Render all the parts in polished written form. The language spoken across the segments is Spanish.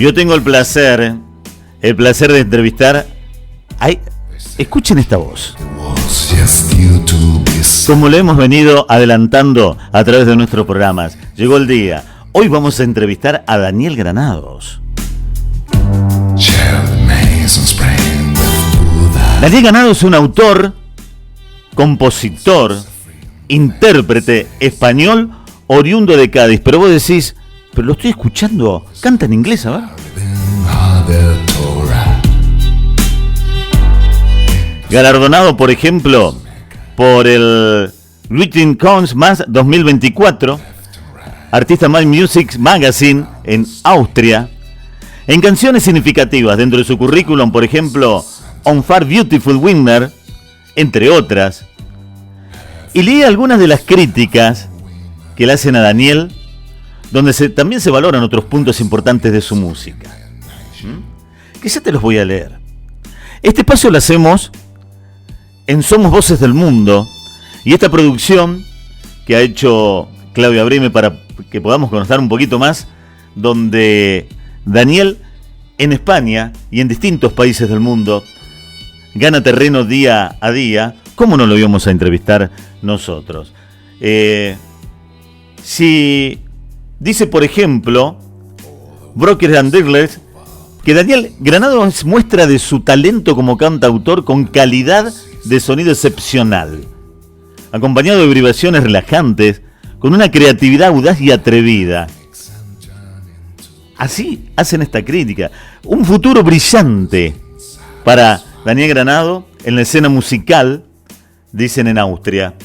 Yo tengo el placer de entrevistar. Ay, escuchen esta voz. Como lo hemos venido adelantando a través de nuestros programas, llegó el día. Hoy vamos a entrevistar a Daniel Granados. Daniel Granados es un autor, compositor, intérprete español, oriundo de Cádiz. Pero vos decís, pero lo estoy escuchando, canta en inglés, a ver. Galardonado, por ejemplo, por el Written Cons Más 2024, artista My Music Magazine en Austria. En canciones significativas dentro de su currículum, por ejemplo, On Far Beautiful Winner, entre otras. Y leí algunas de las críticas que le hacen a Daniel, donde también se valoran otros puntos importantes de su música. Quizá te los voy a leer. Este espacio lo hacemos en Somos Voces del Mundo, y esta producción que ha hecho Claudia Breme para que podamos conocer un poquito más, donde Daniel en España y en distintos países del mundo gana terreno día a día. ¿Cómo no lo íbamos a entrevistar nosotros? Si dice, por ejemplo, Brokers and Dealers, que Daniel Granados es muestra de su talento como cantautor con calidad de sonido excepcional, acompañado de vibraciones relajantes, con una creatividad audaz y atrevida. Así hacen esta crítica. Un futuro brillante para Daniel Granados en la escena musical, dicen en Austria.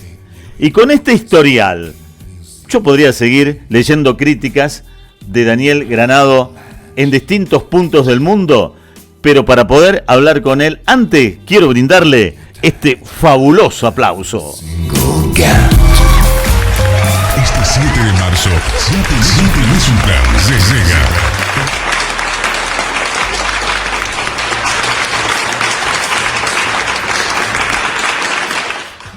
Y con este historial, yo podría seguir leyendo críticas de Daniel Granados en distintos puntos del mundo, pero para poder hablar con él, antes quiero brindarle este fabuloso aplauso. Este 7 de marzo, 7 Musical se llega.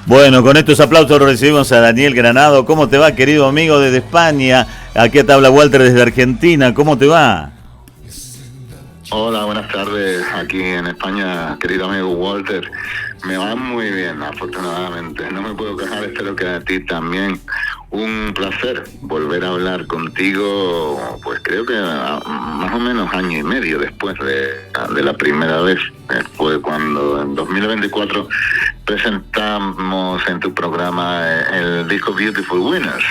Bueno, con estos aplausos recibimos a Daniel Granados. ¿Cómo te va, querido amigo desde España? Aquí te habla Walter desde Argentina. ¿Cómo te va? Hola, buenas tardes. Aquí en España, querido amigo Walter. Me va muy bien, afortunadamente. No me puedo quejar, espero que a ti también. Un placer volver a hablar contigo, pues creo que más o menos año y medio después de la primera vez. Fue cuando en 2024 presentamos en tu programa el disco Beautiful Winners.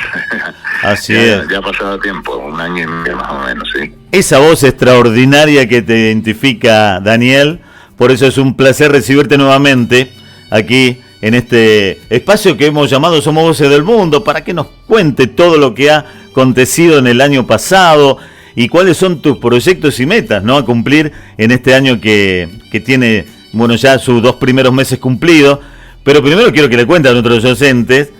Así es. Ya ha pasado tiempo, un año y medio más o menos, sí. Esa voz extraordinaria que te identifica, Daniel. Por eso es un placer recibirte nuevamente aquí en este espacio que hemos llamado Somos Voces del Mundo, para que nos cuente todo lo que ha acontecido en el año pasado y cuáles son tus proyectos y metas, ¿no?, a cumplir en este año que tiene, bueno, ya sus 2 primeros meses cumplidos. Pero primero quiero que le cuentes a nuestros docentes,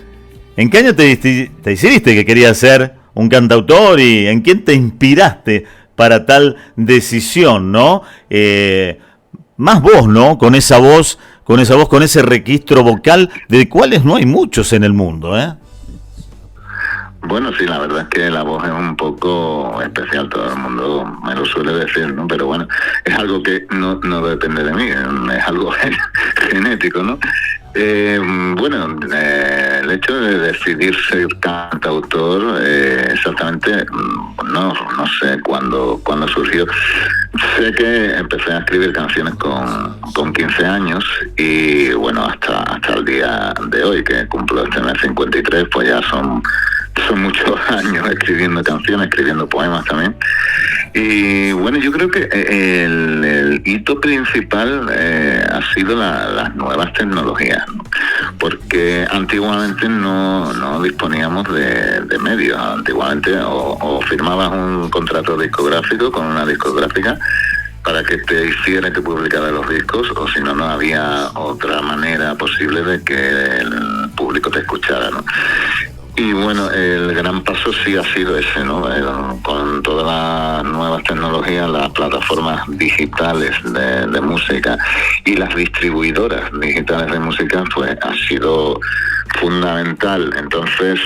¿en qué año te decidiste que querías ser un cantautor y en quién te inspiraste para tal decisión, ¿no? Más vos, ¿no? Con esa voz, con ese registro vocal, de cuales no hay muchos en el mundo, ¿eh? Bueno, sí, la verdad es que la voz es un poco especial, todo el mundo me lo suele decir, ¿no? Pero bueno, es algo que no depende de mí, es algo genético, ¿no? Bueno, el hecho de decidir ser cantautor, exactamente, no sé cuándo surgió. Sé que empecé a escribir canciones con 15 años y bueno, hasta el día de hoy, que cumplo este mes 53, pues ya son muchos años escribiendo canciones, escribiendo poemas también. Y bueno, yo creo que el hito principal ha sido las nuevas tecnologías, ¿no? Porque antiguamente no disponíamos de medios. Antiguamente o firmabas un contrato discográfico con una discográfica para que te hiciera que publicara los discos, o si no, no había otra manera posible de que el público te escuchara, ¿no? Y bueno, el gran paso sí ha sido ese, ¿no? Con todas las nuevas tecnologías, las plataformas digitales de música y las distribuidoras digitales de música, pues ha sido fundamental. Entonces,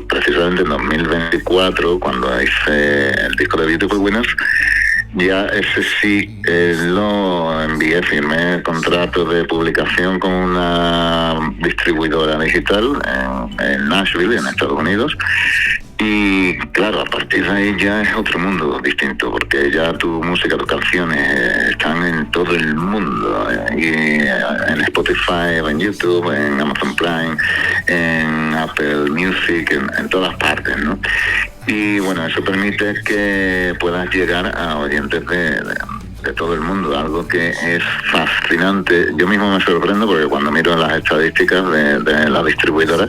precisamente precisamente en 2024, cuando hice el disco de Beautiful Winners. Ya ese sí lo envié, firmé contrato de publicación con una distribuidora digital en Nashville, en Estados Unidos. Y claro, a partir de ahí ya es otro mundo distinto, porque ya tu música, tus canciones están en todo el mundo, y en Spotify, en YouTube, en Amazon Prime, en Apple Music, en todas partes, ¿no? Y bueno, eso permite que puedas llegar a oyentes de todo el mundo, algo que es fascinante. Yo mismo me sorprendo porque cuando miro las estadísticas de la distribuidora,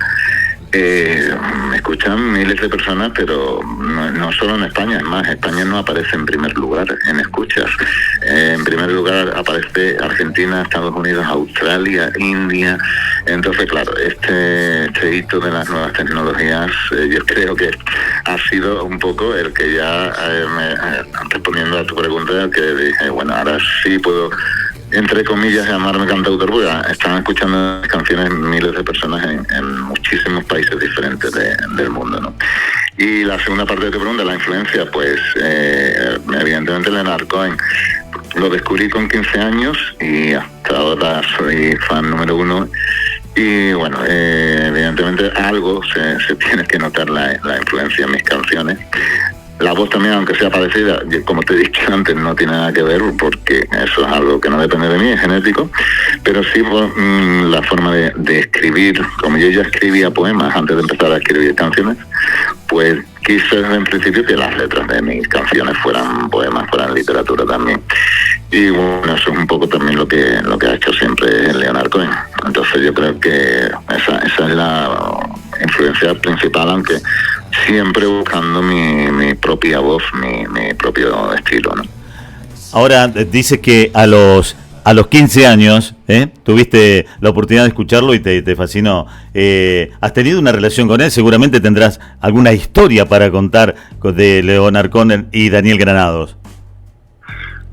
me escuchan miles de personas, pero no solo en España. Es más, España no aparece en primer lugar en escuchas. En primer lugar aparece Argentina, Estados Unidos, Australia, India. Entonces, claro, este hito de las nuevas tecnologías, yo creo que ha sido un poco el que ya, respondiendo a tu pregunta, que dije, bueno, ahora sí puedo, entre comillas, llamarme cantautor, porque están escuchando canciones miles de personas en muchísimos países diferentes del mundo, ¿no? Y la segunda parte de tu pregunta, la influencia, pues evidentemente Leonard Cohen. Lo descubrí con 15 años y hasta ahora soy fan número 1. Y bueno, evidentemente algo se tiene que notar la influencia en mis canciones. La voz también, aunque sea parecida, como te he dicho antes, no tiene nada que ver, porque eso es algo que no depende de mí, es genético, pero sí la forma de escribir. Como yo ya escribía poemas antes de empezar a escribir canciones, pues quise desde el principio que las letras de mis canciones fueran poemas, fueran literatura también. Y bueno, eso es un poco también lo que ha hecho siempre Leonard Cohen. Entonces yo creo que esa es la influencia principal, aunque siempre buscando mi propia voz, mi propio estilo, ¿no? Ahora dices que a los 15 años tuviste la oportunidad de escucharlo y te fascinó. ¿Has tenido una relación con él? Seguramente tendrás alguna historia para contar de Leonard Cohen y Daniel Granados.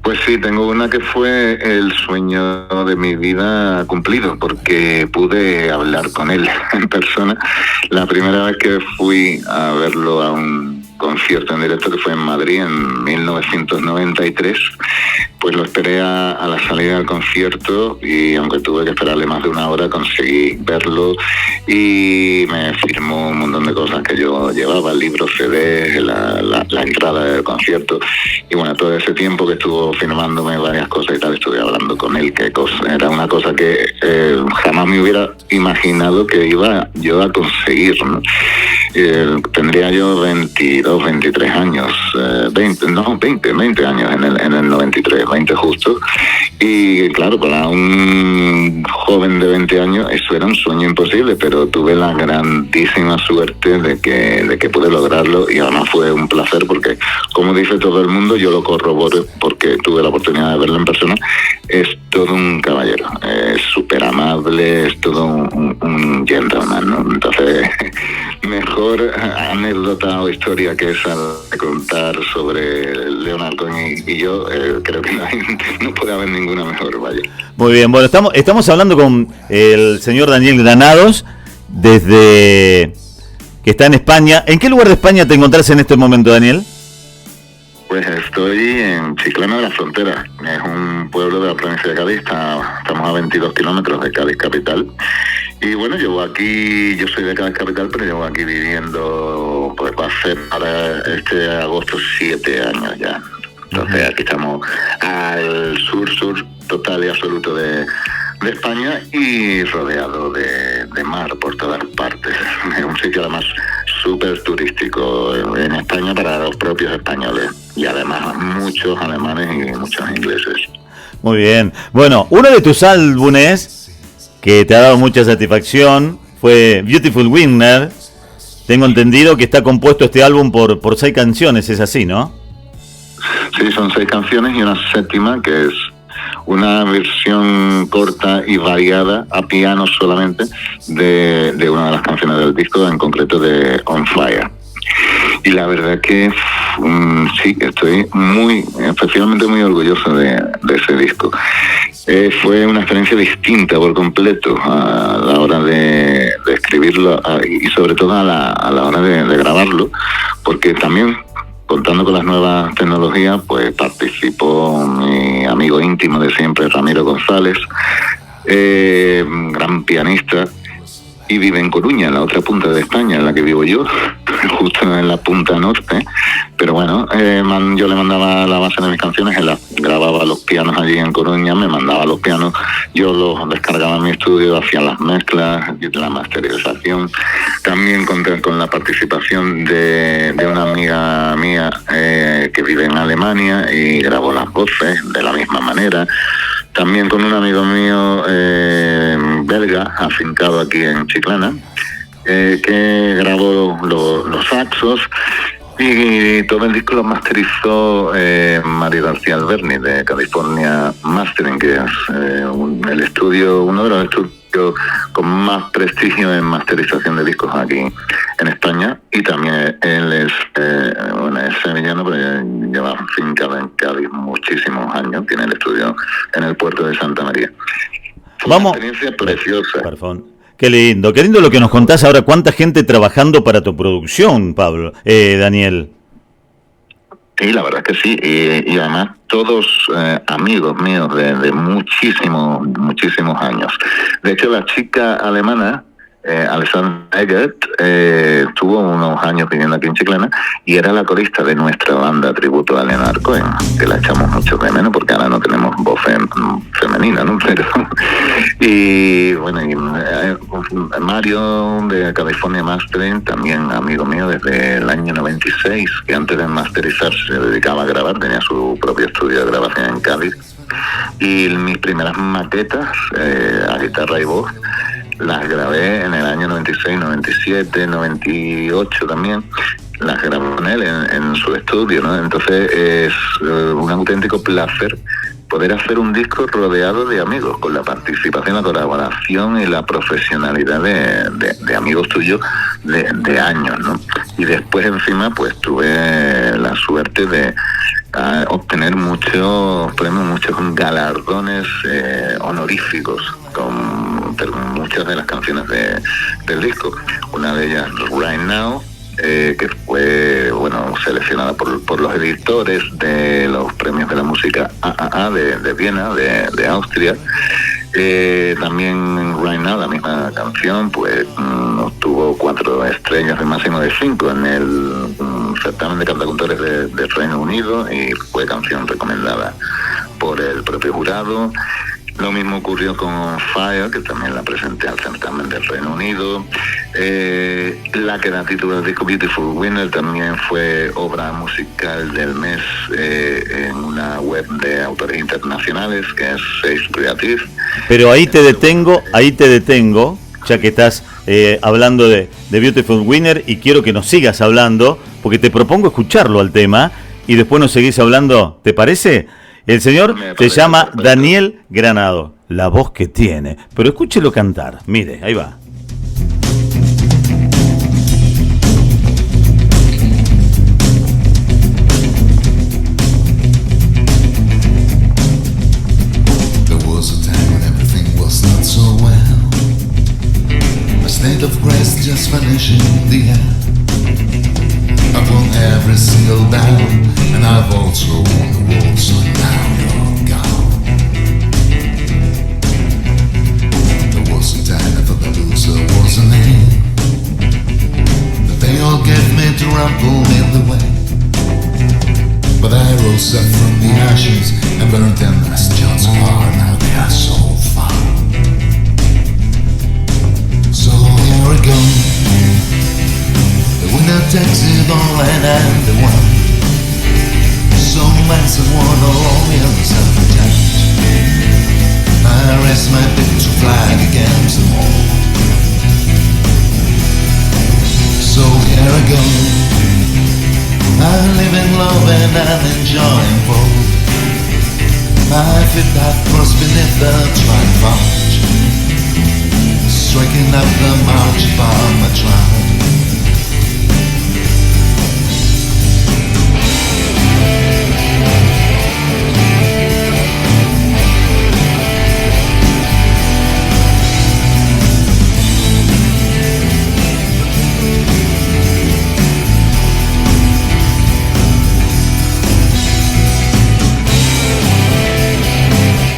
Pues sí, tengo una que fue el sueño de mi vida cumplido, porque pude hablar con él en persona. La primera vez que fui a verlo a un concierto en directo, que fue en Madrid en 1993, pues lo esperé a la salida del concierto, y aunque tuve que esperarle más de una hora, conseguí verlo y me firmó un montón de cosas que yo llevaba, libros, CDs, la entrada del concierto. Y bueno, todo ese tiempo que estuvo firmándome varias cosas y tal, estuve hablando con él, que era una cosa que jamás me hubiera imaginado que iba yo a conseguir, ¿no? Tendría yo 22, 23 años, 20 años en el 93, 20 justo. Y claro, para un joven de 20 años eso era un sueño imposible, pero tuve la grandísima suerte de que pude lograrlo, y además fue un placer porque, como dice todo el mundo, yo lo corroboro porque tuve la oportunidad de verlo en persona. Es todo un caballero, es súper amable, es todo un gentleman, ¿no? Entonces, mejor anécdota o historia que esa de contar sobre Leonard Cohen y yo, creo que no puede haber ninguna mejor, vaya. Muy bien, bueno, estamos hablando con el señor Daniel Granados, desde que está en España. ¿En qué lugar de España te encontrás en este momento, Daniel? Pues estoy en Chiclana de la Frontera, es un pueblo de la provincia de Cádiz, estamos a 22 kilómetros de Cádiz capital. Y bueno, llevo aquí, yo soy de Cádiz capital, pero llevo aquí viviendo, pues va a ser para este agosto 7 años ya. Entonces aquí estamos al sur total y absoluto de España, y rodeado de mar por todas partes. Es un sitio además súper turístico en España para los propios españoles, y además muchos alemanes y muchos ingleses. Muy bien. Bueno, uno de tus álbumes que te ha dado mucha satisfacción fue Beautiful Winner. Tengo entendido que está compuesto este álbum por 6 canciones, ¿es así, no? Sí, son 6 canciones y una séptima que es una versión corta y variada a piano solamente de una de las canciones del disco, en concreto de On Fire. Y la verdad que sí, estoy especialmente muy orgulloso de ese disco. Fue una experiencia distinta por completo a la hora de escribirlo y sobre todo a la hora de grabarlo, porque también, contando con las nuevas tecnologías, pues participó mi amigo íntimo de siempre, Ramiro González, gran pianista, y vive en Coruña, en la otra punta de España, en la que vivo yo, justo en la punta norte. Pero bueno, yo le mandaba la base de mis canciones, él grababa los pianos allí en Coruña, me mandaba los pianos, yo los descargaba en mi estudio, hacía las mezclas, la masterización. También conté con la participación de una amiga mía que vive en Alemania y grabó las voces de la misma manera. También con un amigo mío belga, afincado aquí en Chiclana, que grabó los saxos, y todo el disco lo masterizó Mario García Alberni de California Mastering, que es el estudio, uno de los estudios con más prestigio en masterización de discos aquí en España. Y también él es sevillano, pero lleva afincado en Cádiz muchísimos años, tiene el estudio en el puerto de Santa María. Fue una experiencia preciosa. Perfecto. Qué lindo lo que nos contás ahora. ¿Cuánta gente trabajando para tu producción, Pablo, Daniel? Sí, la verdad es que sí, y además todos amigos míos de muchísimos años. De hecho, la chica alemana, Alexandra Eggert, tuvo unos años viviendo aquí en Chiclana y era la corista de nuestra banda tributo a Leonard Cohen, que la echamos mucho de menos porque ahora no tenemos voz femenina, ¿no? Pero, y bueno, Mario de California Mastering, también amigo mío desde el año 96, que antes de masterizar se dedicaba a grabar, tenía su propio estudio de grabación en Cádiz, y mis primeras maquetas a guitarra y voz las grabé en el año 96, 97, 98 también. Las grabó con él en su estudio, ¿no? Entonces es un auténtico placer poder hacer un disco rodeado de amigos, con la participación, la colaboración y la profesionalidad de amigos tuyos de años, ¿no? Y después encima pues tuve la suerte de obtener muchos premios, muchos galardones honoríficos con muchas de las canciones del disco. Una de ellas, Right Now, que fue seleccionada por los editores de los premios de la música AAA de Viena, de Austria. También Right Now, la misma canción, pues obtuvo 4 estrellas de máximo de 5 en el certamen de cantautores de Reino Unido, y fue canción recomendada por el propio jurado. Lo mismo ocurrió con On Fire, que también la presenté al certamen del Reino Unido. La que da título al disco, Beautiful Winner, también fue obra musical del mes en una web de autores internacionales, que es Sage Creative. Pero ahí te detengo, ya que estás hablando de Beautiful Winner, y quiero que nos sigas hablando, porque te propongo escucharlo al tema, y después nos seguís hablando, ¿te parece? El señor se llama Daniel Granado, la voz que tiene, pero escúchelo cantar, mire, ahí va. There was a time when everything was not so well. A state of grace just vanishing in the air. I've won every single battle, and I've also won the war, so now you're gone. There was a time I thought the loser was a name, that they all gave me to rumble in the way. But I rose up from the ashes and burned them as John's heart. Now they are so far. So here we go. The winner takes it all and I'm the one. So man's the one all in self-protect. I raise my picture flag against them all. So here I go. I live in love and I'm enjoying both. My feet have crossed beneath the triumphant, striking up the march upon my triumph.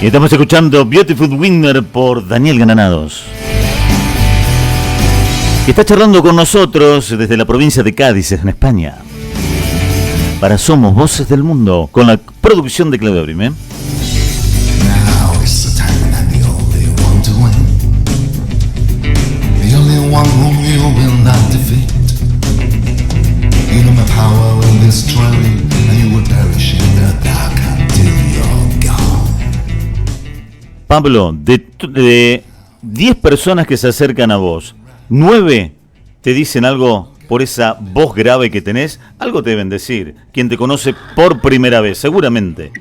Y estamos escuchando Beautiful Winner por Daniel Granados, que está charlando con nosotros desde la provincia de Cádiz, en España, para Somos Voces del Mundo, con la producción de Claudio Brime. Now it's the time when I'm the only one to win. The only one whom you will not defeat. You know my power will destroy you, and you will perish in the dark until you're gone. Pablo, de 10 personas que se acercan a vos, 9 te dicen algo por esa voz grave que tenés, algo te deben decir. Quien te conoce por primera vez, seguramente.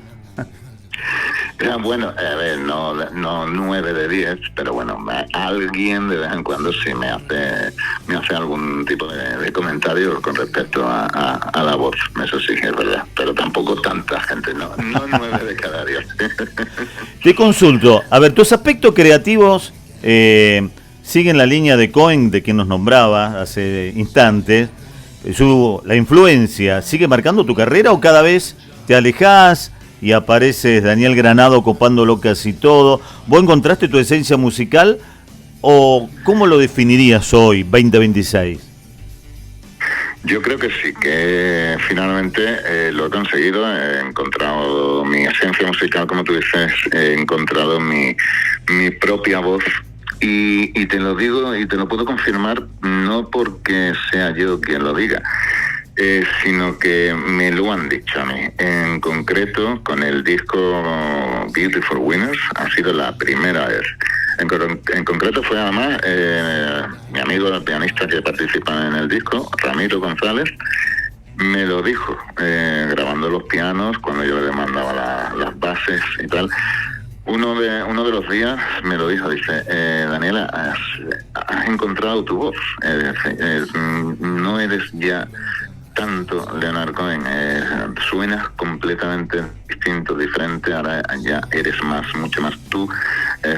Bueno, a ver, no 9 de 10, pero bueno, alguien de vez en cuando sí me hace algún tipo de comentario con respecto a la voz, eso sí es verdad, pero tampoco tanta gente, no 9 de cada 10. Te consulto, a ver, tus aspectos creativos siguen la línea de Cohen, de quien nos nombraba hace instantes. La influencia, ¿sigue marcando tu carrera o cada vez te alejás y apareces Daniel Granado copándolo casi todo? ¿Vos encontraste tu esencia musical o cómo lo definirías hoy, 2026? Yo creo que sí, que finalmente lo he conseguido, he encontrado mi esencia musical, como tú dices, he encontrado mi propia voz. Y te lo digo y te lo puedo confirmar, no porque sea yo quien lo diga, sino que me lo han dicho a mí. En concreto, con el disco Beautiful Winners, ha sido la primera vez. En concreto fue además mi amigo, el pianista que participa en el disco, Ramiro González, me lo dijo, grabando los pianos, cuando yo le mandaba las bases y tal. Uno de los días me lo dijo, dice, Daniela, has encontrado tu voz, no eres ya tanto Leonard Cohen, suenas completamente distinto, diferente, ahora ya eres mucho más tú,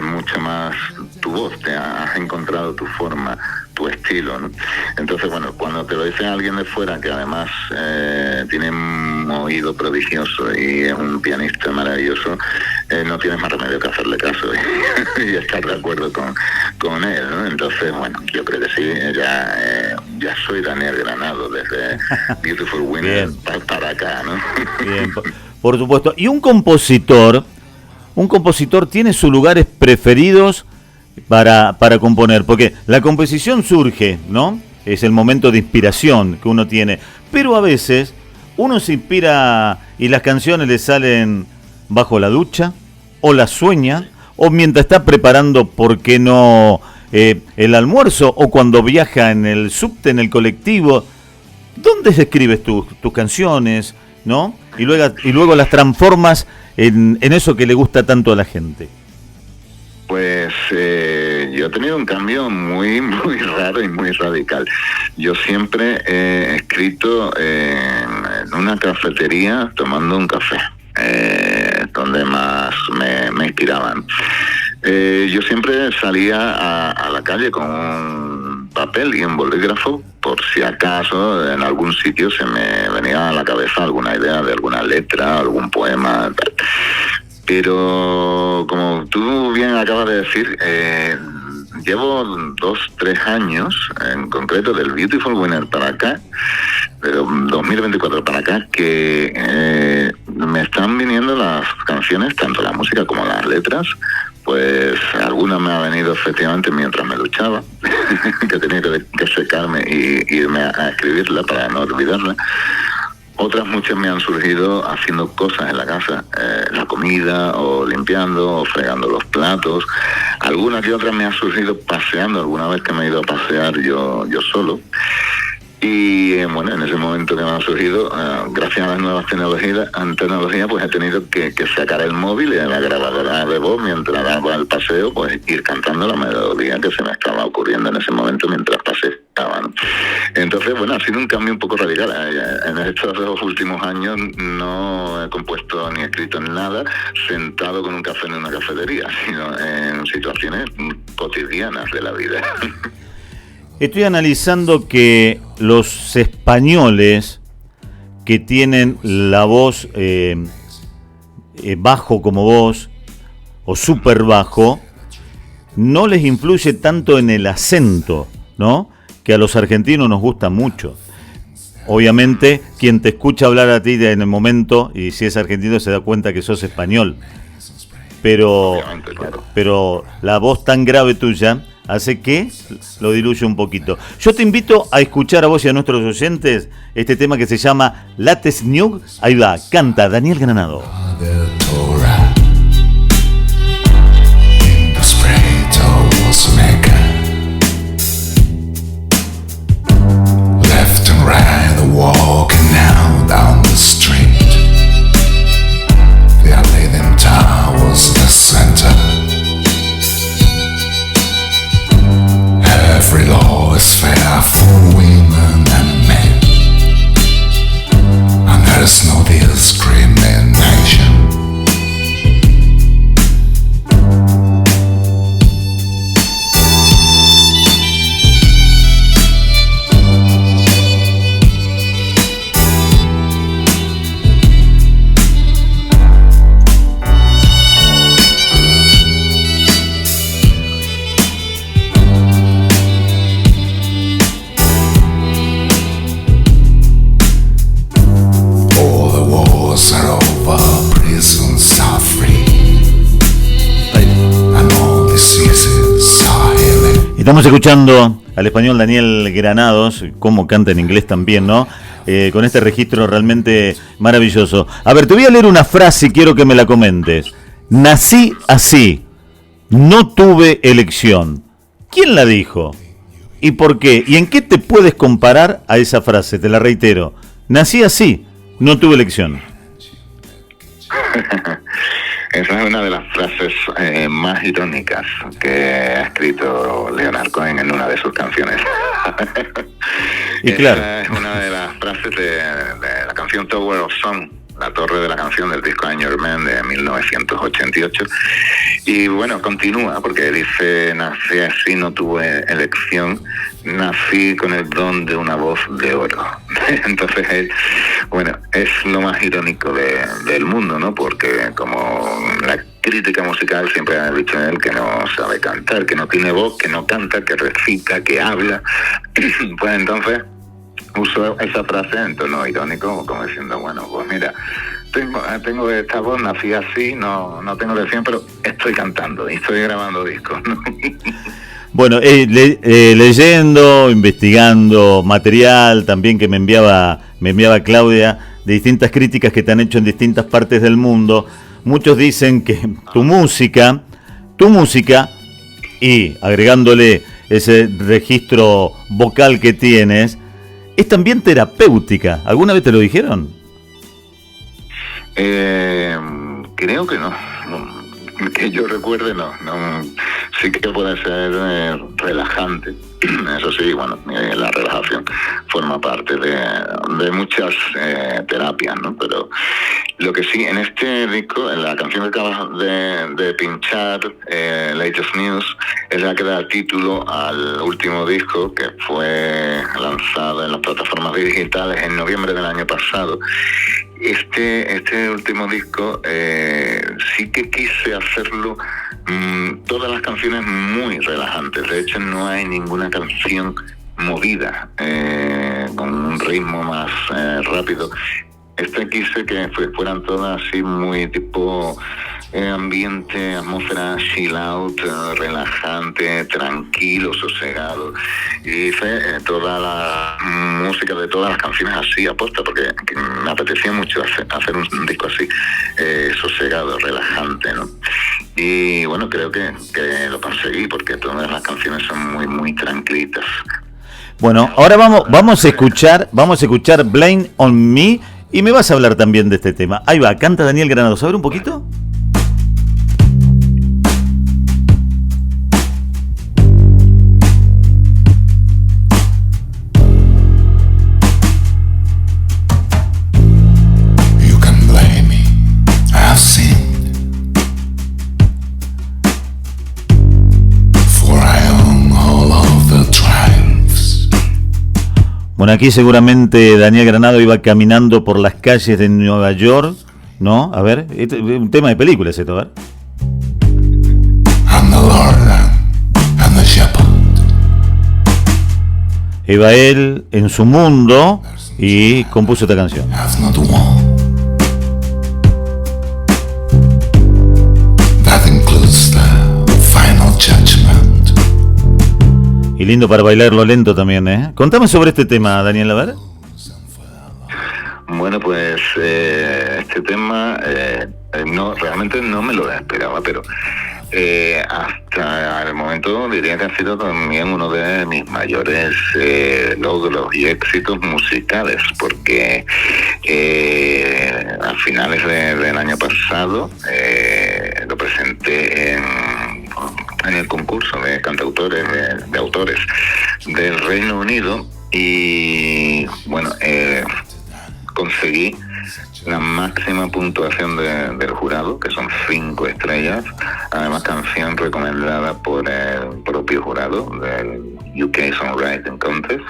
mucho más tu voz, te has encontrado tu forma, tu estilo, ¿no? Entonces, bueno, cuando te lo dice alguien de fuera, que además tiene un oído prodigioso y es un pianista maravilloso, no tienes más remedio que hacerle caso y estar de acuerdo con él, ¿no? Entonces, bueno, yo creo que sí, ya soy Daniel Granado desde Beautiful Winner para acá, ¿no? Bien, por supuesto. Y un compositor tiene sus lugares preferidos para componer, porque la composición surge, ¿no? Es el momento de inspiración que uno tiene, pero a veces uno se inspira y las canciones le salen bajo la ducha, o la sueña, o mientras está preparando, ¿por qué no?, el almuerzo, o cuando viaja en el subte, en el colectivo. ¿Dónde escribes tus canciones, no? Y luego las transformas en eso que le gusta tanto a la gente. Pues yo he tenido un cambio muy, muy raro y muy radical. Yo siempre he escrito en una cafetería tomando un café, donde más me inspiraban. Yo siempre salía a la calle con un papel y un bolígrafo, por si acaso en algún sitio se me venía a la cabeza alguna idea de alguna letra, algún poema, tal. Pero como tú bien acabas de decir, llevo 2-3 años, en concreto del Beautiful Winner para acá, de 2024 para acá, que me están viniendo las canciones, tanto la música como las letras. Pues alguna me ha venido efectivamente mientras me duchaba, que tenía que secarme y irme a escribirla para no olvidarla. Otras muchas me han surgido haciendo cosas en la casa, la comida, o limpiando, o fregando los platos. Algunas y otras me han surgido paseando, alguna vez que me he ido a pasear yo solo. Y bueno, en ese momento que me han surgido, gracias a las nuevas tecnologías, pues he tenido que sacar el móvil y la grabadora de voz mientras daba el paseo, pues ir cantando la melodía que se me estaba ocurriendo en ese momento mientras paseaba, ¿no? Entonces, bueno, ha sido un cambio un poco radical. En estos 2 últimos años no he compuesto ni escrito nada sentado con un café en una cafetería, sino en situaciones cotidianas de la vida. Estoy analizando que los españoles que tienen la voz bajo como vos, o súper bajo, no les influye tanto en el acento, ¿no? Que a los argentinos nos gusta mucho. Obviamente, quien te escucha hablar a ti en el momento, y si es argentino se da cuenta que sos español. Pero la voz tan grave tuya hace que lo diluye un poquito. Yo te invito a escuchar a vos y a nuestros oyentes este tema que se llama Latest New. Ahí va, canta Daniel Granado. Left and right, walking now down the street. They are leading towards the center. Every law is fair for women and men, and there's no discrimination. Estamos escuchando al español Daniel Granados, cómo canta en inglés también, ¿no? Con este registro realmente maravilloso. A ver, te voy a leer una frase y quiero que me la comentes. Nací así, no tuve elección. ¿Quién la dijo? ¿Y por qué? ¿Y en qué te puedes comparar a esa frase? Te la reitero. Nací así, no tuve elección. Esa es una de las frases más irónicas que ha escrito Leonard Cohen en una de sus canciones. Y claro, esa es una de las frases de la canción Tower of Song, la torre de la canción del disco I'm Your Man de 1988. Y bueno, continúa porque dice: nací así, no tuve elección, nací con el don de una voz de oro. Entonces, bueno, es lo más irónico del mundo, ¿no? Porque como la crítica musical siempre ha dicho él que no sabe cantar, que no tiene voz, que no canta, que recita, que habla, pues entonces uso esa frase en tono irónico, como diciendo, bueno, pues mira, tengo esta voz, nací así, no tengo elección, pero estoy cantando y estoy grabando discos, ¿no? Bueno, leyendo, investigando material también que me enviaba Claudia, de distintas críticas que te han hecho en distintas partes del mundo, muchos dicen que tu música, y agregándole ese registro vocal que tienes, es también terapéutica. ¿Alguna vez te lo dijeron? Creo que no. Que yo recuerde, no. Sí que puede ser relajante. Eso sí, bueno, la relajación forma parte de muchas terapias, ¿no? Pero lo que sí, en este disco, en la canción que acabas de pinchar, Latest News, es la que da título al último disco que fue lanzado en las plataformas digitales en noviembre del año pasado. Este último disco sí que quise hacerlo todas las canciones muy relajantes. De hecho, no hay ninguna canción movida con un ritmo más rápido. Quise que fueran todas así muy tipo ambiente, atmósfera chill out, relajante, tranquilo, sosegado. Y hice toda la música de todas las canciones así aposta, porque me apetecía mucho hacer un disco así, sosegado, relajante, ¿no? Y bueno, creo que lo conseguí, porque todas las canciones son muy, muy tranquilitas. Bueno, ahora vamos a escuchar Blame on Me, y me vas a hablar también de este tema. Ahí va, canta Daniel Granados. A ver un poquito. You can blame me, I've sinned, for I own all of the triumphs. Bueno, aquí seguramente Daniel Granado iba caminando por las calles de Nueva York, ¿no? A ver, un tema de películas esto, a ver. iba él en su mundo y compuso esta canción. Has not won. That includes the final judgment. Y lindo para bailarlo lento también, ¿eh? Contame sobre este tema, Daniel, a ver. Bueno, pues este tema realmente no me lo esperaba, pero hasta el momento diría que ha sido también uno de mis mayores logros y éxitos musicales, porque a finales del año pasado lo presenté en el concurso de cantautores, de autores del Reino Unido, y bueno, conseguí la máxima puntuación del jurado, que son 5 estrellas, además canción recomendada por el propio jurado del UK Songwriting Contest.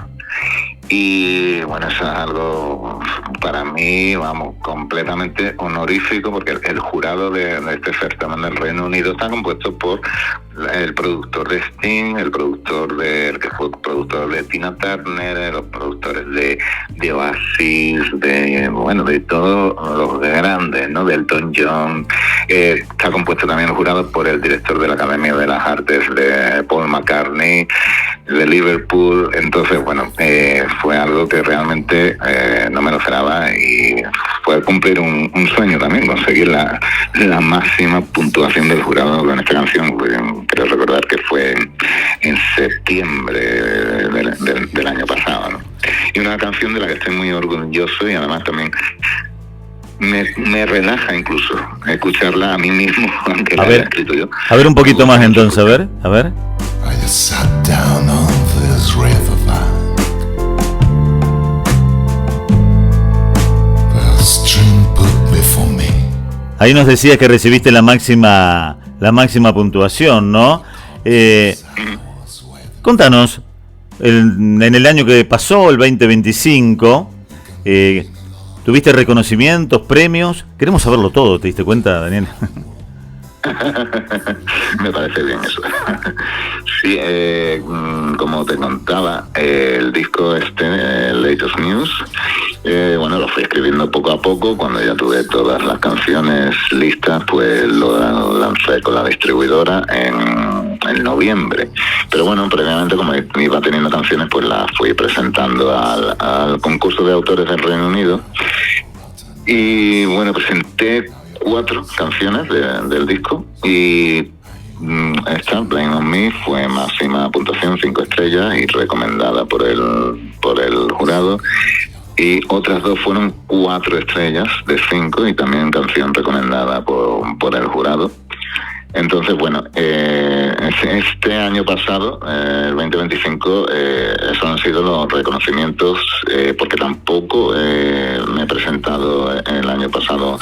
Y bueno, eso es algo para mí, vamos, completamente honorífico, porque el jurado de este certamen del Reino Unido está compuesto por el productor de Sting, el que fue productor de Tina Turner, los productores de Oasis, de todos los grandes, ¿no? De Elton John. Está compuesto también el jurado por el director de la Academia de las Artes, de Paul McCartney, de Liverpool. Entonces, bueno, fue algo que realmente no me lo esperaba, y fue cumplir un sueño también, conseguir la máxima puntuación del jurado con esta canción. Creo recordar que fue en septiembre del año pasado, ¿no? Y una canción de la que estoy muy orgulloso, y además también me relaja incluso escucharla a mí mismo, aunque la haya escrito yo. A ver un poquito más entonces, a ver. I just sat down on this riverbank. The stream put before me. Ahí nos decías que recibiste la máxima puntuación, ¿no? Contanos, en el año que pasó, el 2025, ¿tuviste reconocimientos, premios? Queremos saberlo todo, ¿te diste cuenta, Daniel? Me parece bien eso. Sí, como te contaba, el disco Latest News, bueno, lo fui escribiendo poco a poco. Cuando ya tuve todas las canciones listas, pues lo lancé con la distribuidora en noviembre. Pero bueno, previamente, como iba teniendo canciones, pues las fui presentando al concurso de autores del Reino Unido. Y bueno, presenté 4 canciones del disco, y esta, Blame on Me, fue máxima puntuación, 5 estrellas, y recomendada por el jurado. Y otras 2 fueron 4 estrellas de 5, y también canción recomendada por el jurado. Entonces, bueno, este año pasado, el 2025, esos han sido los reconocimientos, porque tampoco me he presentado el año pasado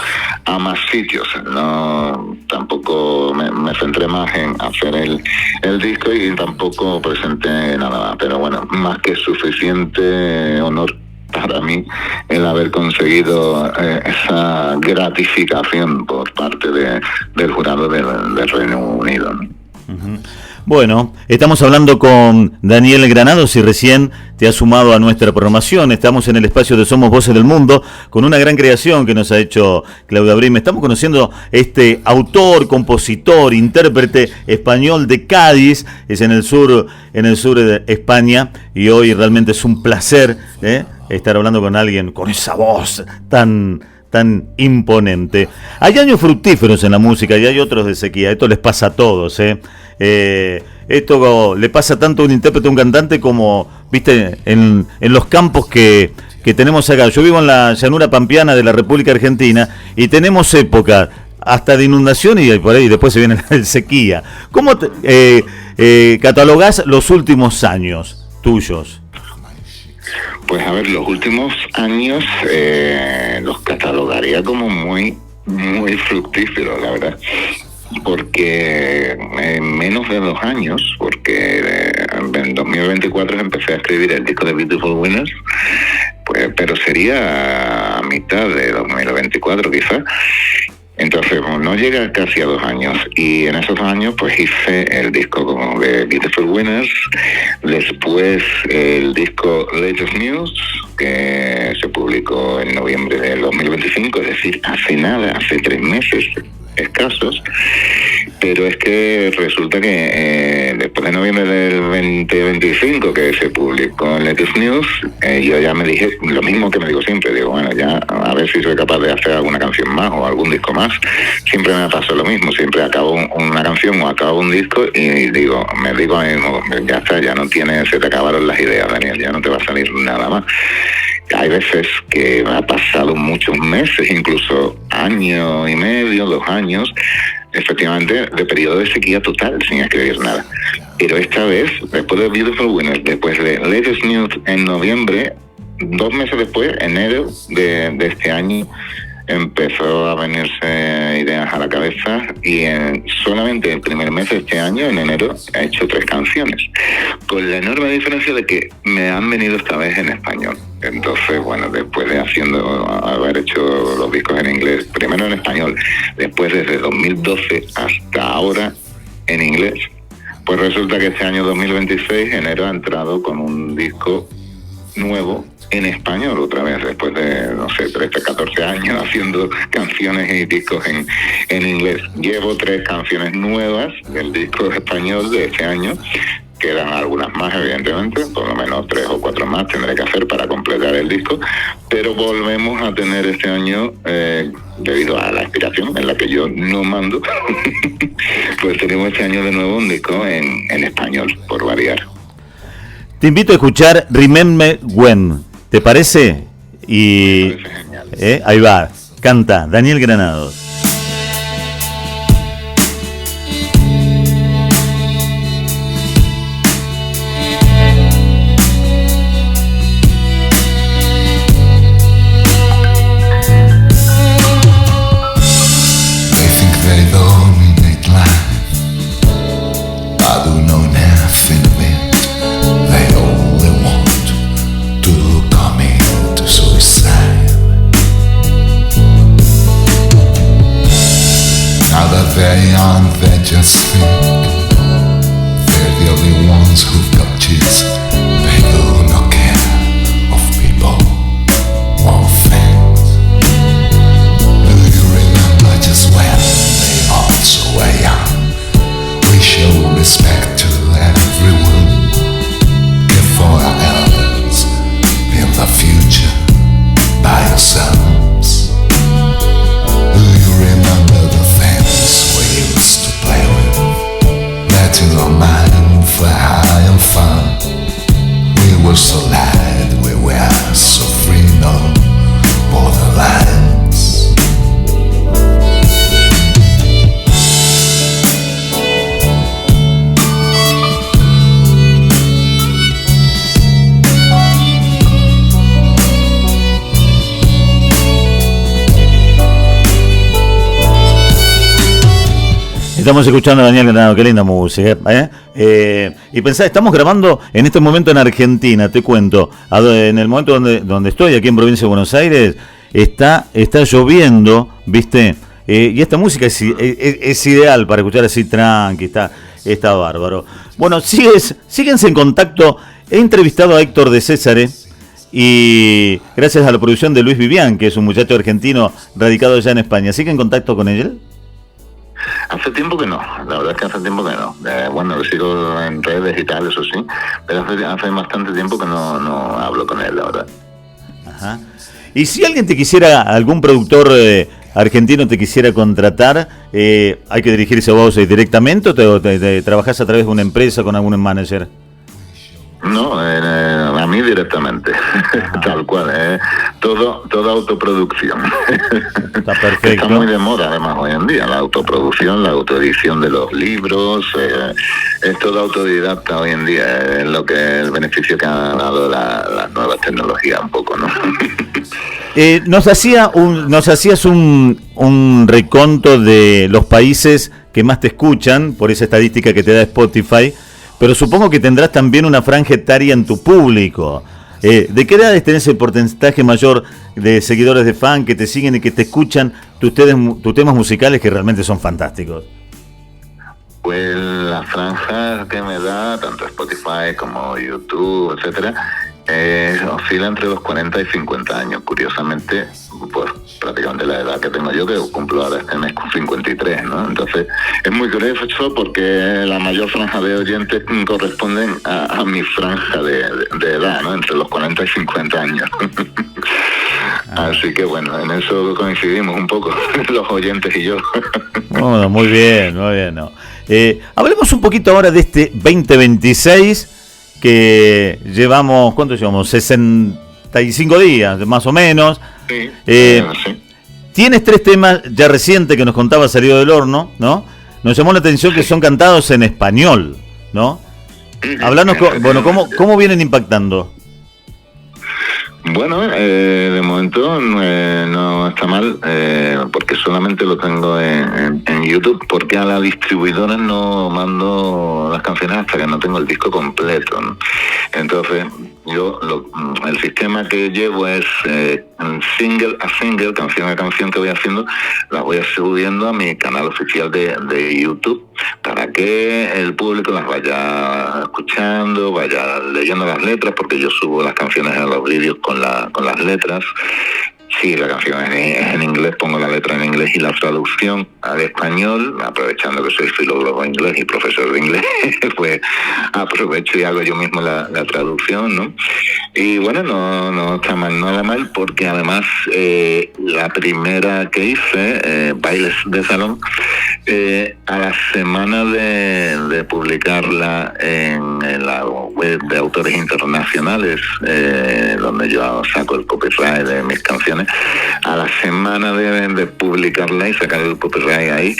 a más sitios, no, tampoco me centré más en hacer el disco, y tampoco presenté nada más. Pero bueno, más que suficiente honor para mí el haber conseguido esa gratificación por parte del jurado del Reino Unido, ¿no? Uh-huh. Bueno, estamos hablando con Daniel Granados, y recién te has sumado a nuestra programación. Estamos en el espacio de Somos Voces del Mundo, con una gran creación que nos ha hecho Claudia Brim. Estamos conociendo este autor, compositor, intérprete español de Cádiz, es en el sur de España, y hoy realmente es un placer estar hablando con alguien con esa voz tan imponente. Hay años fructíferos en la música y hay otros de sequía. Esto les pasa a todos, Esto le pasa tanto a un intérprete, a un cantante, como, viste, en los campos que tenemos acá. Yo vivo en la llanura pampeana de la República Argentina, y tenemos época hasta de inundación, y por ahí después se viene la sequía. ¿Cómo catalogás los últimos años tuyos? Pues a ver, los últimos años los catalogaría como muy, muy fructíferos, la verdad. Porque en menos de 2 años, porque en 2024 empecé a escribir el disco de Beautiful Winners, pues, pero sería a mitad de 2024 quizás. Entonces, no llega casi a 2 años, y en esos 2 años pues hice el disco como de Beautiful Winners, después el disco Latest News, que se publicó en noviembre del 2025, es decir, hace nada, hace 3 meses escasos, pero es que resulta que después de noviembre del 2025 que se publicó en Latest News, yo ya me dije lo mismo que me digo siempre, digo, bueno, ya a ver si soy capaz de hacer alguna canción más o algún disco más. Siempre me pasa lo mismo, siempre acabo una canción o acabo un disco y me digo a mí mismo, ya está, ya no tienes, se te acabaron las ideas, Daniel, ya no te va a salir nada más. Hay veces que ha pasado muchos meses, incluso año y medio, 2 años, efectivamente, de periodo de sequía total, sin escribir nada. Pero esta vez, después de Beautiful Winners, después de Latest News en noviembre, 2 meses después, enero de este año, empezó a venirse ideas a la cabeza, y solamente el primer mes de este año, en enero, he hecho 3 canciones, con la enorme diferencia de que me han venido esta vez en español. Entonces, bueno, después de haber hecho los discos en inglés, primero en español, después desde 2012 hasta ahora en inglés, pues resulta que este año 2026, enero, ha entrado con un disco nuevo en español otra vez, después de, no sé, 13, 14 años haciendo canciones y discos en inglés. Llevo 3 canciones nuevas del disco español de este año. Quedan algunas más, evidentemente, por lo menos 3 o 4 más tendré que hacer para completar el disco, pero volvemos a tener este año, debido a la inspiración en la que yo no mando, pues tenemos este año de nuevo un disco en español, por variar. Te invito a escuchar Remember When, ¿te parece? Y Me parece genial. ahí va, canta Daniel Granados. They just think they're the only ones who've got kids. They do not care of people or things. Do you remember just when they also were young? We show respect to everyone. Care for our elders. Build a future by yourselves. Do you remember the things we used to play with, letting our mind fly high and fun? We were so light, we were so free, no borderlines. Estamos escuchando a Daniel Granado, qué linda música, y pensá, estamos grabando en este momento en Argentina, te cuento, en el momento donde estoy, aquí en provincia de Buenos Aires, está lloviendo, ¿viste? Y esta música es ideal para escuchar así tranqui, está bárbaro. Bueno, síguense en contacto. He entrevistado a Héctor de Césare, y gracias a la producción de Luis Vivian, que es un muchacho argentino radicado ya en España. ¿Sigue en contacto con él? Hace tiempo que no, la verdad es que hace tiempo que no. Bueno, lo sigo en redes y tal, eso sí, pero hace bastante tiempo que no hablo con él, la verdad. Ajá. Y si alguien te quisiera, algún productor argentino te quisiera contratar, ¿hay que dirigirse a vos directamente o te trabajás a través de una empresa con algún manager? No, a mí directamente, tal cual, toda autoproducción. Está perfecto. Está muy de moda además hoy en día, la autoproducción, la autoedición de los libros, es todo autodidacta hoy en día, es lo que el beneficio que han dado las nuevas tecnologías un poco, ¿no? Nos hacías un reconto de los países que más te escuchan, por esa estadística que te da Spotify, pero supongo que tendrás también una franja etaria en tu público. ¿De qué edades tenés el porcentaje mayor de seguidores de fan que te siguen y que te escuchan tus temas musicales que realmente son fantásticos? Pues la franja que me da, tanto Spotify como YouTube, etcétera, oscila entre los 40 y 50 años. Curiosamente, pues prácticamente la edad que tengo yo, que cumplo ahora este mes con 53, ¿no? Entonces, es muy curioso porque la mayor franja de oyentes corresponden a mi franja de edad, ¿no? Entre los 40 y 50 años. Así que bueno, en eso coincidimos un poco los oyentes y yo. Bueno, muy bien, ¿no? Hablemos un poquito ahora de este 2026 que llevamos, ¿cuánto llevamos? 65 días, más o menos. Sí, sí. Tienes 3 temas ya recientes que nos contaba salido del horno, ¿no? Nos llamó la atención que son cantados en español, ¿no? Hablanos, ¿cómo vienen impactando? Bueno, de momento no está mal, porque solamente lo tengo en YouTube, porque a la distribuidora no mando las canciones hasta que no tengo el disco completo, ¿no? Entonces, yo el sistema que llevo es single a single, canción a canción que voy haciendo, las voy subiendo a mi canal oficial de YouTube, para que el público las vaya escuchando, vaya leyendo las letras, porque yo subo las canciones a los vídeos con las letras. Si la canción es en inglés, pongo la letra en inglés y la traducción al español, aprovechando que soy filólogo inglés y profesor de inglés, pues aprovecho y hago yo mismo la traducción, ¿no? Y bueno, no está mal, nada mal, porque además la primera que hice, Bailes de Salón, a la semana de publicarla en la web de autores internacionales, donde yo saco el copyright de mis canciones, a la semana de publicarla y sacar el copyright ahí,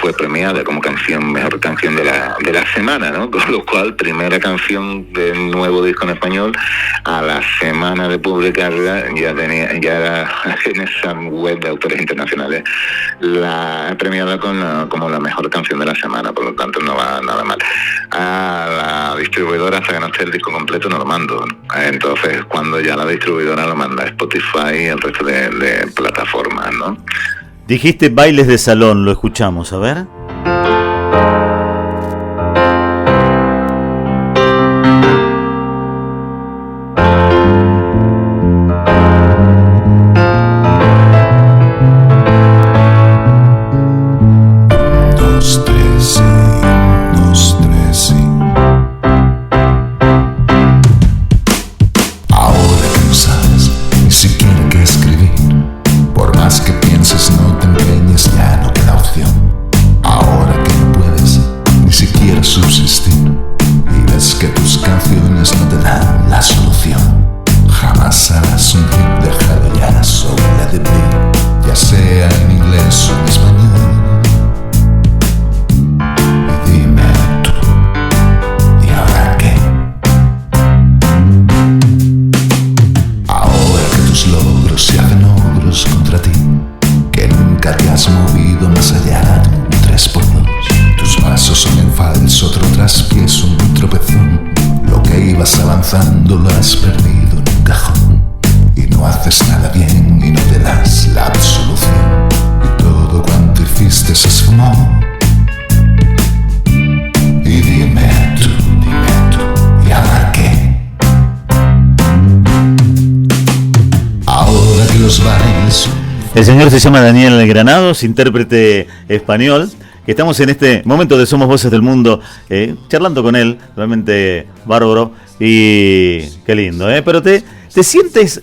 fue premiada como mejor canción de la semana, ¿no? Con lo cual, primera canción del nuevo disco en español, a la semana de publicarla ya era en esa web de autores internacionales la premiada como la mejor canción de la semana, por lo tanto no va nada mal. A la distribuidora, hasta que no esté el disco completo, no lo mando, ¿no? Entonces, cuando ya la distribuidora lo manda a Spotify y el resto de plataformas, ¿no? Dijiste Bailes de Salón, lo escuchamos, a ver. Lo has perdido en un cajón y no haces nada bien y no te das la absolución y todo cuanto hiciste se esfumó. Y dime tú, ¿y ahora qué? Ahora que los bailes... El señor se llama Daniel Granados, intérprete español, que estamos en este momento de Somos Voces del Mundo, charlando con él, realmente bárbaro. Y qué lindo, ¿eh? Pero ¿te sientes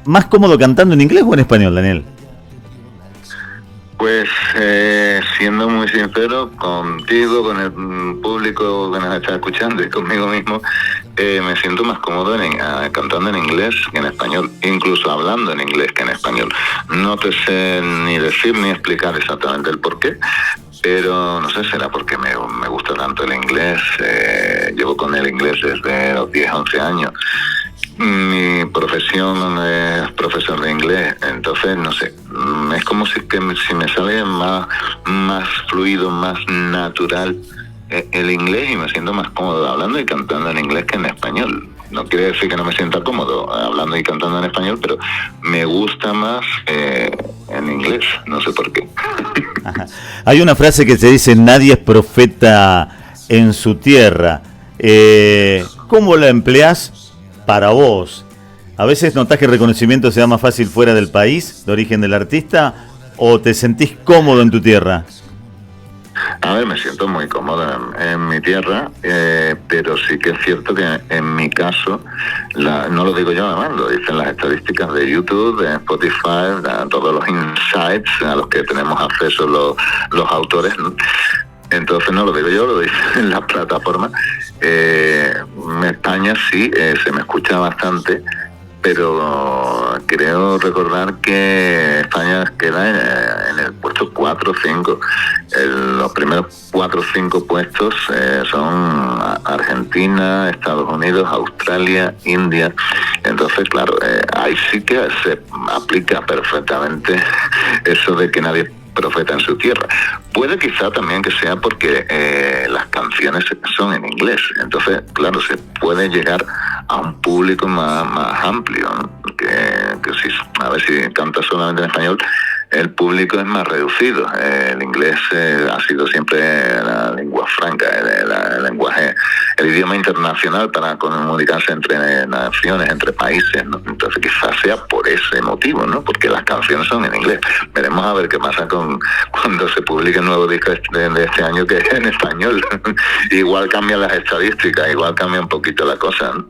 más cómodo cantando en inglés o en español, Daniel? Pues siendo muy sincero contigo, con el público que nos está escuchando y conmigo mismo, me siento más cómodo cantando en inglés que en español, incluso hablando en inglés que en español. No te sé ni decir ni explicar exactamente el porqué, pero no sé, será porque me gusta tanto el inglés. Llevo con el inglés desde los 10, 11 años. Mi profesión es profesor de inglés, entonces no sé, es como si me sale más fluido, más natural el inglés, y me siento más cómodo hablando y cantando en inglés que en español. No quiere decir que no me sienta cómodo hablando y cantando en español, pero me gusta más en inglés, no sé por qué. Ajá. Hay una frase que se dice: nadie es profeta en su tierra. ¿Cómo la empleás para vos? ¿A veces notás que el reconocimiento se da más fácil fuera del país de origen del artista, o te sentís cómodo en tu tierra? A ver, me siento muy cómodo en mi tierra, pero sí que es cierto que en mi caso, no lo digo yo además, lo dicen las estadísticas de YouTube, de Spotify, todos los insights a los que tenemos acceso los autores, ¿no? Entonces no lo digo yo, lo dicen las plataformas. En España sí, se me escucha bastante, pero creo recordar que España queda en el puesto 4 o 5. Los primeros 4 o 5 puestos son Argentina, Estados Unidos, Australia, India. Entonces, claro, ahí sí que se aplica perfectamente eso de que nadie profeta en su tierra. Puede quizá también que sea porque las canciones son en inglés, entonces claro, se puede llegar a un público más amplio, ¿no? que si, a ver, si canta solamente en español, el público es más reducido. El inglés ha sido siempre la lengua franca, el lenguaje, el idioma internacional para comunicarse entre naciones, entre países, ¿no? Entonces quizás sea por ese motivo, ¿no? Porque las canciones son en inglés. Veremos a ver qué pasa cuando se publique el nuevo disco de este año, que es en español. Igual cambian las estadísticas, igual cambia un poquito la cosa, ¿no?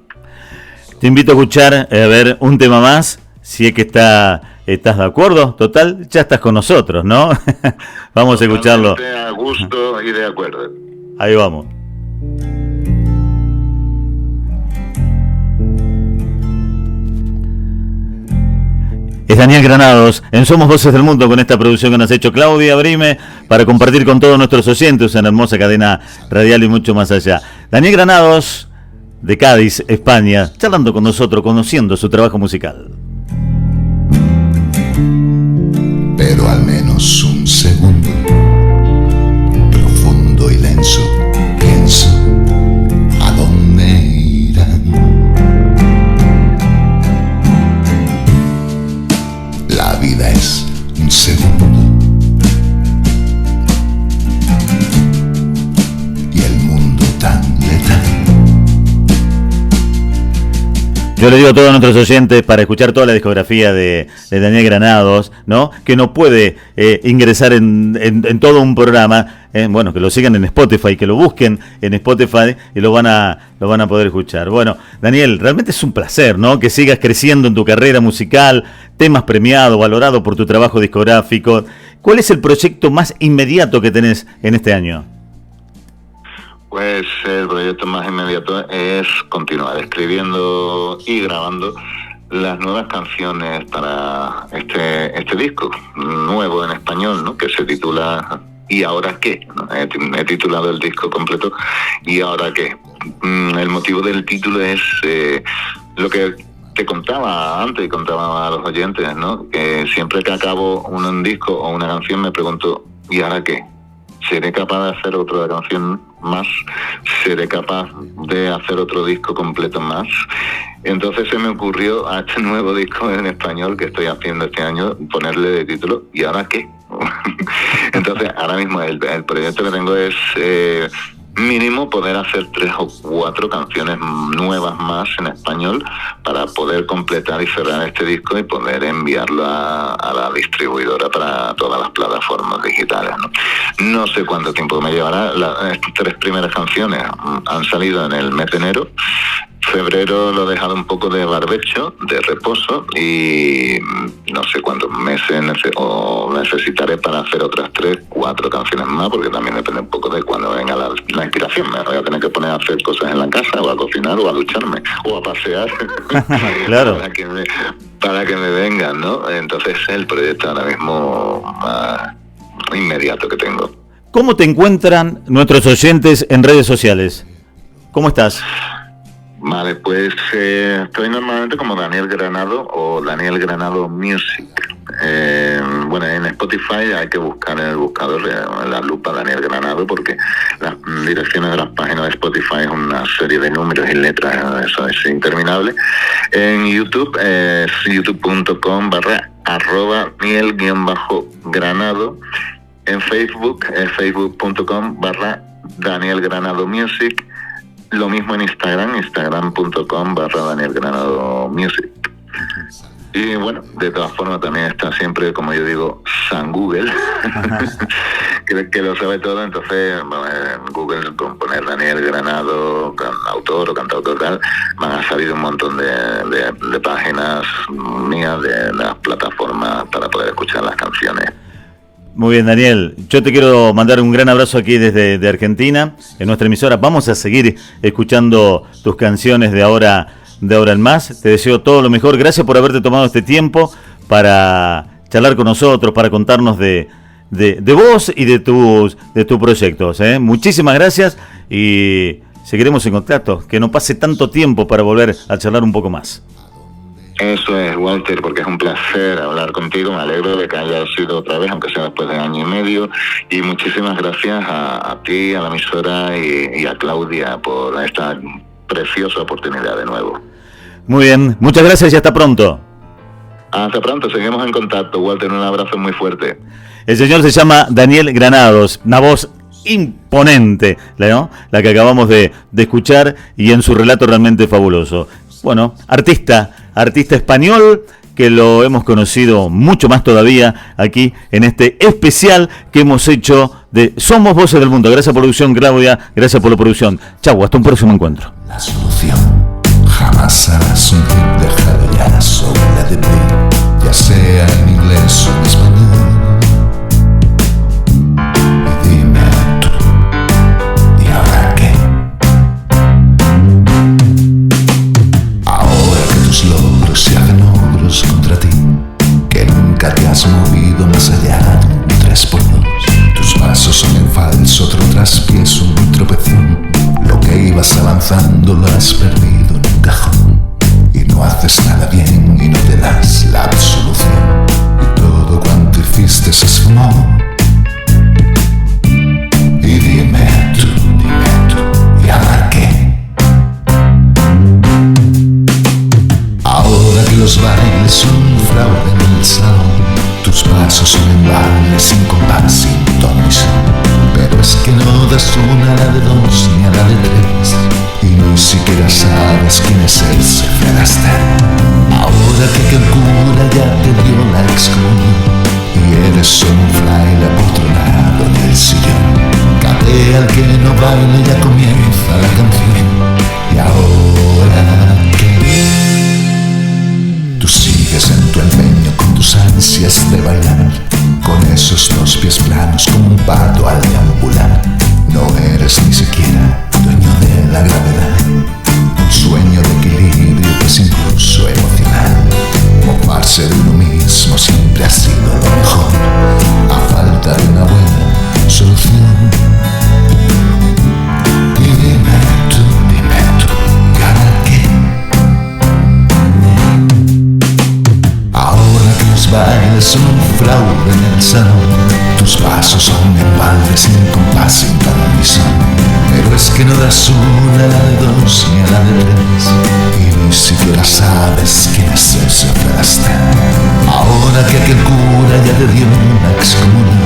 Te invito a escuchar, a ver, un tema más, si es que estás de acuerdo. Total, ya estás con nosotros, ¿no? Vamos a escucharlo. A gusto y de acuerdo. Ahí vamos. Es Daniel Granados en Somos Voces del Mundo, con esta producción que nos ha hecho Claudia Brime para compartir con todos nuestros oyentes en hermosa cadena radial y mucho más allá. Daniel Granados, de Cádiz, España, charlando con nosotros, conociendo su trabajo musical. Pero al menos un segundo, profundo y denso, pienso, ¿a dónde irán? La vida es un segundo, y el mundo tan letal. Yo le digo a todos nuestros oyentes, para escuchar toda la discografía de Daniel Granados, ¿no?, que no puede ingresar en todo un programa, bueno, que lo sigan en Spotify, que lo busquen en Spotify y lo van a poder escuchar. Bueno, Daniel, realmente es un placer, ¿no?, que sigas creciendo en tu carrera musical, temas premiados, valorado por tu trabajo discográfico. ¿Cuál es el proyecto más inmediato que tenés en este año? Pues el proyecto más inmediato es continuar escribiendo y grabando las nuevas canciones para este disco nuevo en español, ¿no?, que se titula ¿Y ahora qué?, ¿no? He titulado el disco completo ¿Y ahora qué? El motivo del título es lo que te contaba antes y contaba a los oyentes, ¿no?, que siempre que acabo un disco o una canción me pregunto ¿y ahora qué? ¿Seré capaz de hacer otra canción más? ¿Seré capaz de hacer otro disco completo más? Entonces se me ocurrió a este nuevo disco en español que estoy haciendo este año ponerle de título ¿Y ahora qué? Entonces ahora mismo el proyecto que tengo es mínimo poder hacer 3 o 4 canciones nuevas más en español para poder completar y cerrar este disco y poder enviarlo a la distribuidora para todas las plataformas digitales, ¿no? No sé cuánto tiempo me llevará. Las 3 primeras canciones han salido en el mes de enero. Febrero lo he dejado un poco de barbecho, de reposo, y no sé cuántos meses necesitaré para hacer otras 3, 4 canciones más, porque también depende un poco de cuando venga la inspiración. Me voy a tener que poner a hacer cosas en la casa, o a cocinar, o a ducharme, o a pasear. Claro. para que me vengan, ¿no? Entonces es el proyecto ahora mismo más inmediato que tengo. ¿Cómo te encuentran nuestros oyentes en redes sociales? ¿Cómo estás? Vale, pues estoy normalmente como Daniel Granado o Daniel Granado Music. Bueno, en Spotify hay que buscar en el buscador, en la lupa Daniel Granado, porque las direcciones de las páginas de Spotify es una serie de números y letras, eso es interminable. En YouTube es youtube.com/Daniel_Granado. En Facebook es facebook.com/Daniel Granado Music. Lo mismo en Instagram, instagram.com/Daniel Granado Music. Y bueno, de todas formas también está siempre, como yo digo, San Google, que lo sabe todo. Entonces en Google, con poner Daniel Granado, autor o cantautor tal, van a salir un montón de páginas mías, de las plataformas para poder escuchar las canciones. Muy bien, Daniel, yo te quiero mandar un gran abrazo aquí desde Argentina, en nuestra emisora. Vamos a seguir escuchando tus canciones de ahora en más. Te deseo todo lo mejor. Gracias por haberte tomado este tiempo para charlar con nosotros, para contarnos de vos y de tus proyectos. Muchísimas gracias y seguiremos en contacto. Que no pase tanto tiempo para volver a charlar un poco más. Eso es, Walter, porque es un placer hablar contigo. Me alegro de que haya sido otra vez, aunque sea después de año y medio. Y muchísimas gracias a ti, a la emisora y a Claudia por esta preciosa oportunidad de nuevo. Muy bien, muchas gracias y hasta pronto. Hasta pronto, seguimos en contacto, Walter, un abrazo muy fuerte. El señor se llama Daniel Granados, una voz imponente, ¿no? La que acabamos de escuchar, y en su relato realmente fabuloso. Bueno, artista español, que lo hemos conocido mucho más todavía aquí en este especial que hemos hecho de Somos Voces del Mundo. Gracias, producción, Claudia, gracias por la producción. Chau, hasta un próximo encuentro. La solución jamás harás un hit dejado ya sobre la debris, ya sea en inglés o en español. Y dime tú, ¿y ahora qué? Ahora que tus logros se hacen ogros contra ti, que nunca te has movido más allá de un 3x2. Tus pasos son en falso, otro traspiezo, un tropezón. Lo que ibas avanzando lo has perdido en un cajón. Y no haces nada bien y no te das la absolución. Y todo cuanto hiciste se esfumó. Y dime tú, ¿y ahora qué? Ahora que los bailes son un fraude en el salón, tus pasos son en baile sin compás, sin ton ni son. Pero es que no das una a la de dos ni a la de tres, y ni siquiera sabes quién es ese Fred Astaire. Ahora que aquel cura ya te dio la excomunión y eres solo un fraile apoltronado en el sillón, catea al que no baile, ya comienza la canción. Y ahora que tú sigues en tu empeño con tus ansias de bailar, con esos dos pies planos como un pato al deambular. No eres ni siquiera dueño de la gravedad, un sueño de equilibrio que es incluso emocional. Mofarse de uno mismo siempre ha sido lo mejor, a falta de una buena solución. Y dime tú, ¿y ahora qué? Ahora que los bailes son un fraude en el salón, tus pasos son en balde sin compás, sin ton ni son. Pero es que no das una a la de dos ni a la de tres, y ni siquiera sabes quién es ese Fred Astaire. Ahora que aquel cura ya te dio una excomunión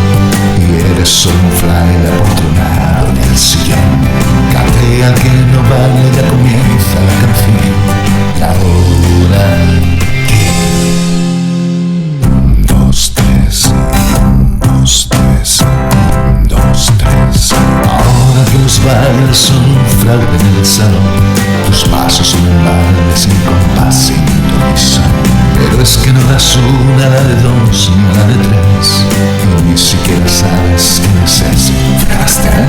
y eres solo un fraile apoltronado en el sillón, catea al que no baile, ya comienza la canción. Y ahora que 1, 2, 3, 1, 2, 3, 1, 2, 3. Ahora que los bailes son un fraude en el salón, tus pasos son un baile sin compás, sin ton ni son. Pero es que no das una a la de dos ni a la de tres, y ni siquiera sabes quién es ese Fred Astaire.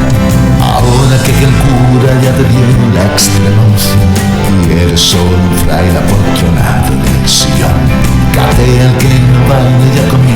Ahora que aquel cura ya te dio la extrema unción y eres solo un fraile apoltronado en el sillón, catea al que no baile, ya comienza